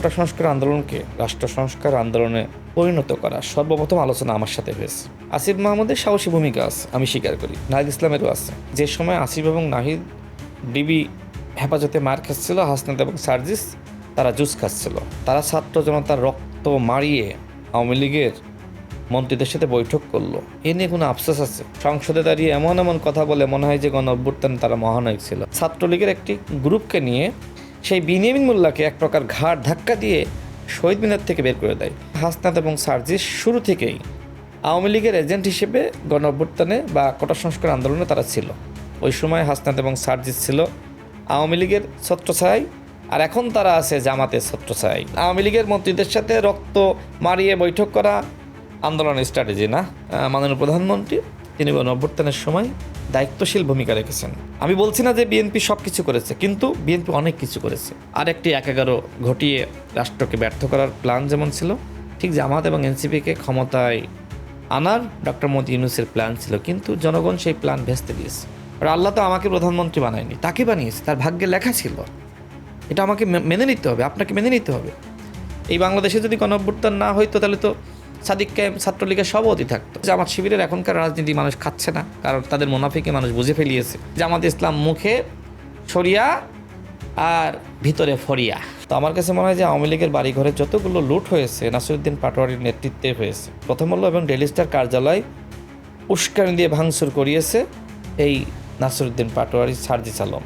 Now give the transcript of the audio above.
কোটা সংস্কার আন্দোলনকে রাষ্ট্র সংস্কার আন্দোলনে পরিণত করা সর্বপ্রথম আলোচনা আমার সাথে হয়েছে। আসিফ মাহমুদের সাহসী ভূমিকা আছে, আমি স্বীকার করি। নাহিদ ইসলামেরও আছে। যে সময় আসিফ এবং নাহিদ ডিবি হেফাজতে মার খাচ্ছিল, হাসনাত এবং সার্জিস তারা জুস খাচ্ছিল, তারা ছাত্র জনতার রক্ত মারিয়ে আওয়ামী লীগের মন্ত্রীদের সাথে বৈঠক করলো। এ নিয়ে কোনো আফসোস আছে? সংসদে দাঁড়িয়ে এমন এমন কথা বলে মনে হয় যে গণ অভ্যুত্থানে তারা মহানায়ক ছিল। ছাত্রলীগের একটি গ্রুপকে নিয়ে সেই বিনিয়ামিন মোল্লাকে এক প্রকার ঘাড় ধাক্কা দিয়ে শহীদ মিনার থেকে বের করে দেয়। হাসনাত এবং সার্জিস শুরু থেকেই আওয়ামী লীগের এজেন্ট হিসেবে গণ অভ্যুত্থানে বা কোটা সংস্কার আন্দোলনে তারা ছিল। ওই সময় হাসনাত এবং সার্জিস ছিল আওয়ামী লীগের ছত্রছায়ায়, আর এখন তারা আছে জামাতের ছত্রছায়ায়। আওয়ামী লীগের মন্ত্রীদের সাথে রক্ত মারিয়ে বৈঠক করা আন্দোলনের স্ট্র্যাটেজি না। মাননীয় প্রধানমন্ত্রী তিনি গণ অভ্যুত্থানের সময় দায়িত্বশীল ভূমিকা রেখেছেন। আমি বলছি না যে বিএনপি সব কিছু করেছে, কিন্তু বিএনপি অনেক কিছু করেছে। আর একটি ১/১১ ঘটিয়ে রাষ্ট্রকে ব্যর্থ করার প্ল্যান যেমন ছিল, ঠিক জামাত এবং এনসিপিকে ক্ষমতায় আনার ডক্টর মোহাম্মদ ইউনূসের প্ল্যান ছিল, কিন্তু জনগণ সেই প্ল্যান ভেস্তে দিয়েছে। আর আল্লাহ তো আমাকে প্রধানমন্ত্রী বানায়নি, তাকে বানিয়েছে, তার ভাগ্যে লেখা ছিল। এটা আমাকে মেনে নিতে হবে, আপনাকে মেনে নিতে হবে। এই বাংলাদেশে যদি গণ অভ্যুত্থান না হইতো তাহলে তো সাদিক কায়েম ছাত্রলীগের সভাপতি থাকতো। জামাত শিবিরের এখনকার রাজনীতি মানুষ খাচ্ছে না, কারণ তাদের মুনাফিকে মানুষ বুঝে ফেলিয়েছে। জামাত ইসলাম মুখে সরিয়া আর ভিতরে ফরিয়া। তো আমার কাছে মনে হয় যে আওয়ামী লীগের বাড়িঘরে যতগুলো লুট হয়েছে নাসিরউদ্দিন পাটোয়ারির নেতৃত্বে হয়েছে। প্রথম আলো এবং ডেইলি স্টার কার্যালয় উস্কানি দিয়ে ভাঙচুর করিয়েছে এই নাসিরউদ্দিন পাটোয়ারি, সার্জিস আলম।